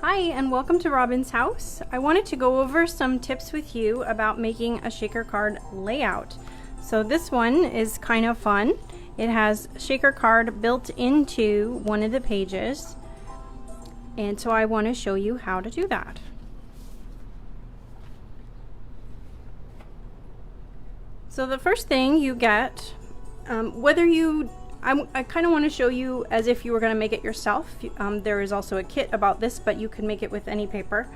Hi, and welcome to Robin's house. I wanted to go over some tips with you about making a shaker card layout. So this one is kind of fun. It has shaker card built into one of the pages, and so I want to show you how to do that. So the first thing you get, I kind of want to show you as if you were going to make it yourself. There is also a kit about this, but you can make it with any paper.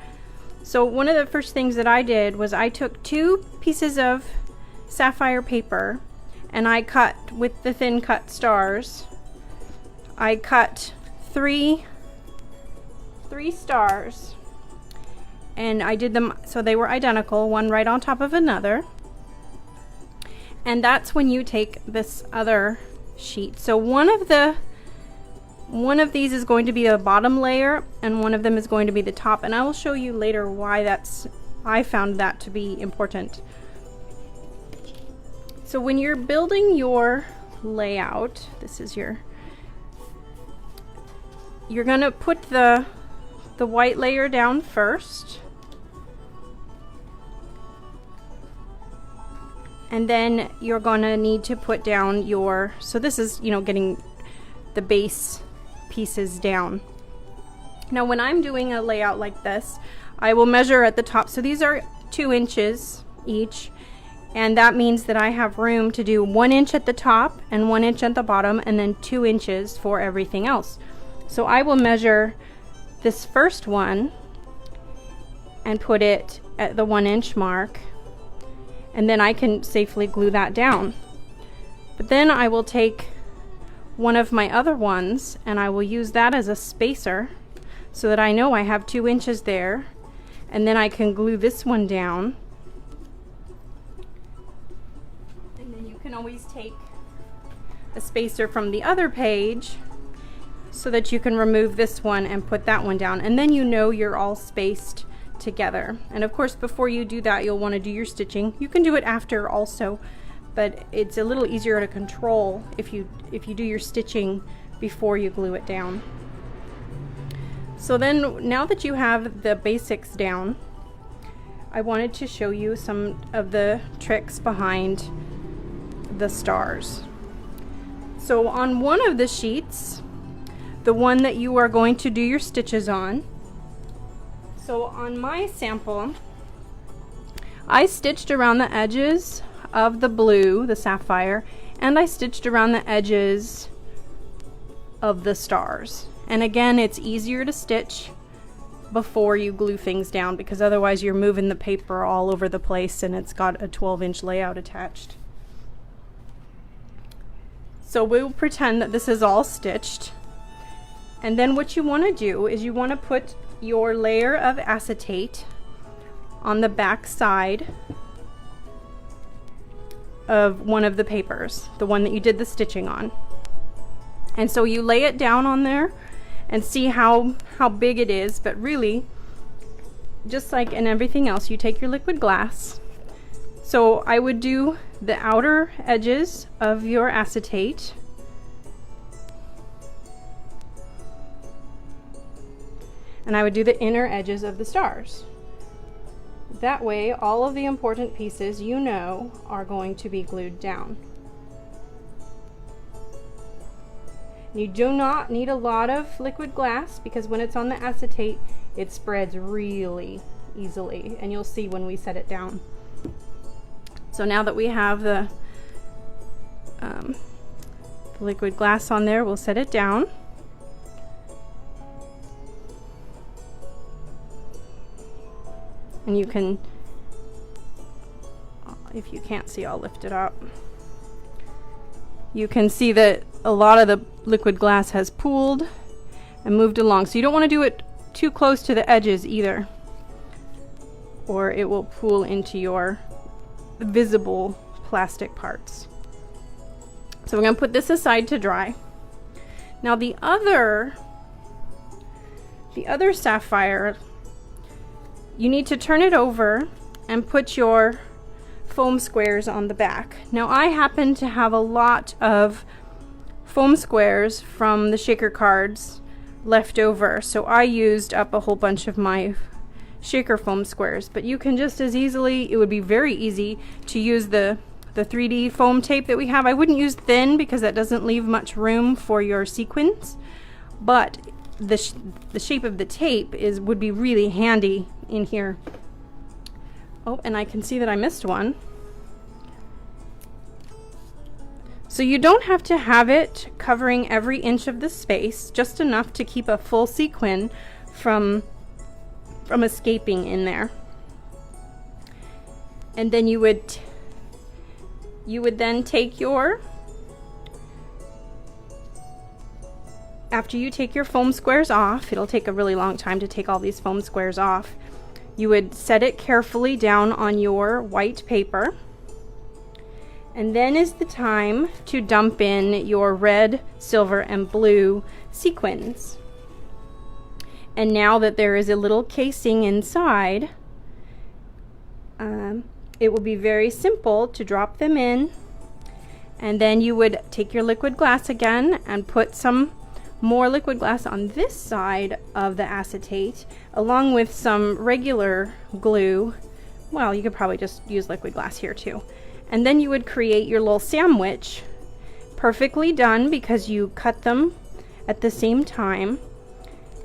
So one of the first things that I did was I took 2 pieces of sapphire paper and I cut with the thin cut stars. I cut three stars, and I did them so they were identical, one right on top of another. And that's when you take this other sheet. So one of these is going to be the bottom layer and one of them is going to be the top, and I will show you later why I found that to be important. So when you're building your layout, you're gonna put the white layer down first, and then you're gonna need to put down so this is, getting the base pieces down. Now when I'm doing a layout like this, I will measure at the top. So these are 2 inches each, and that means that I have room to do 1 inch at the top and 1 inch at the bottom, and then 2 inches for everything else. So I will measure this first one and put it at the 1 inch mark, and then I can safely glue that down. But then I will take one of my other ones and I will use that as a spacer so that I know I have 2 inches there, and then I can glue this one down. And then you can always take a spacer from the other page so that you can remove this one and put that one down, and then you're all spaced together. And of course, before you do that, you'll want to do your stitching. You can do it after also, but it's a little easier to control if you do your stitching before you glue it down. So then, now that you have the basics down, I wanted to show you some of the tricks behind the stars. So on one of the sheets, the one that you are going to do your stitches on, so on my sample, I stitched around the edges of the blue, the sapphire, and I stitched around the edges of the stars. And again, it's easier to stitch before you glue things down, because otherwise you're moving the paper all over the place and it's got a 12-inch layout attached. So we'll pretend that this is all stitched. And then what you want to do is you want to put your layer of acetate on the back side of one of the papers, the one that you did the stitching on. And so you lay it down on there and see how big it is, but really, just like in everything else, you take your liquid glass. So I would do the outer edges of your acetate, and I would do the inner edges of the stars. That way, all of the important pieces are going to be glued down. You do not need a lot of liquid glass, because when it's on the acetate, it spreads really easily, and you'll see when we set it down. So now that we have the liquid glass on there, we'll set it down. And you can, if you can't see, I'll lift it up. You can see that a lot of the liquid glass has pooled and moved along. So you don't want to do it too close to the edges either, or it will pool into your visible plastic parts. So we're going to put this aside to dry. Now the other sapphire, you need to turn it over and put your foam squares on the back. Now I happen to have a lot of foam squares from the shaker cards left over, so I used up a whole bunch of my shaker foam squares. But you can just as easily, it would be very easy to use the 3D foam tape that we have. I wouldn't use thin because that doesn't leave much room for your sequins, but the shape of the tape would be really handy in here. Oh, and I can see that I missed one. So you don't have to have it covering every inch of the space, just enough to keep a full sequin from escaping in there. And then you would then take your, after you take your foam squares off, it'll take a really long time to take all these foam squares off, you would set it carefully down on your white paper. And then is the time to dump in your red, silver, and blue sequins. And now that there is a little casing inside, it will be very simple to drop them in. And then you would take your liquid glass again and put some more liquid glass on this side of the acetate, along with some regular glue. Well, you could probably just use liquid glass here too. And then you would create your little sandwich, perfectly done because you cut them at the same time,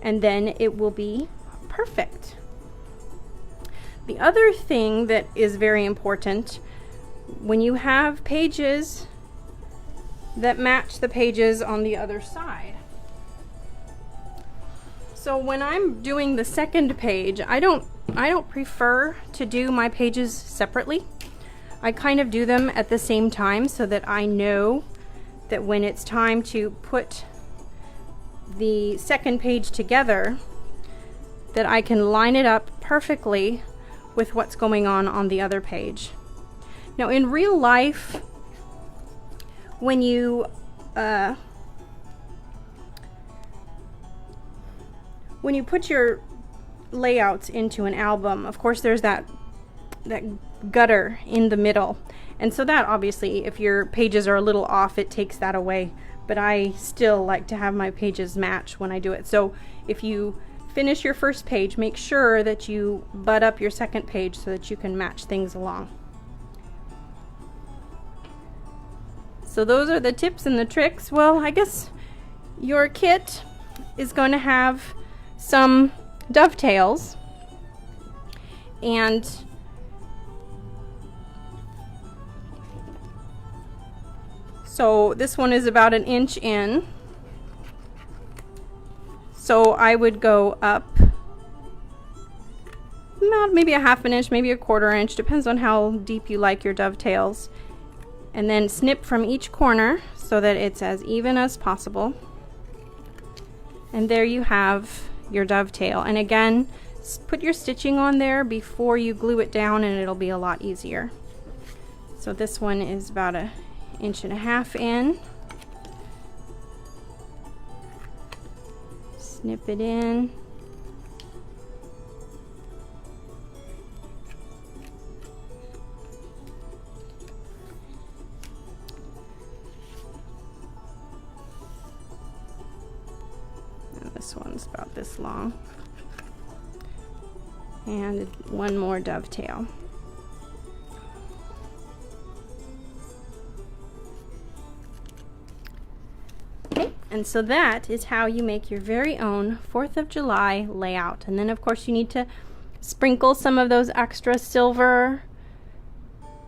and then it will be perfect. The other thing that is very important, when you have pages that match the pages on the other side. So when I'm doing the second page, I don't prefer to do my pages separately. I kind of do them at the same time so that I know that when it's time to put the second page together, that I can line it up perfectly with what's going on the other page. Now in real life, when you put your layouts into an album, of course there's that gutter in the middle, and so that obviously, if your pages are a little off, it takes that away, but I still like to have my pages match when I do it. So if you finish your first page, make sure that you butt up your second page so that you can match things along. So those are the tips and the tricks. Well, I guess your kit is going to have some dovetails, and so this one is about 1 inch in. So I would go up maybe a 1/2 inch, maybe a 1/4 inch, depends on how deep you like your dovetails. And then snip from each corner so that it's as even as possible. And there you have your dovetail. And again, put your stitching on there before you glue it down and it'll be a lot easier. So this one is about 1.5 inches in. Snip it in. And this one's about this long. And one more dovetail. And so that is how you make your very own 4th of July layout. And then of course you need to sprinkle some of those extra silver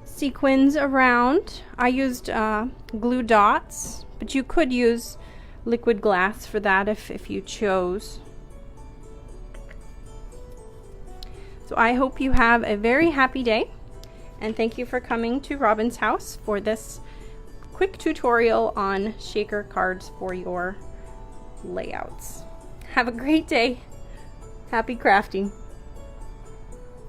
sequins around. I used glue dots, but you could use liquid glass for that if you chose. So I hope you have a very happy day, and thank you for coming to Robin's house for this quick tutorial on shaker cards for your layouts. Have a great day. Happy crafting.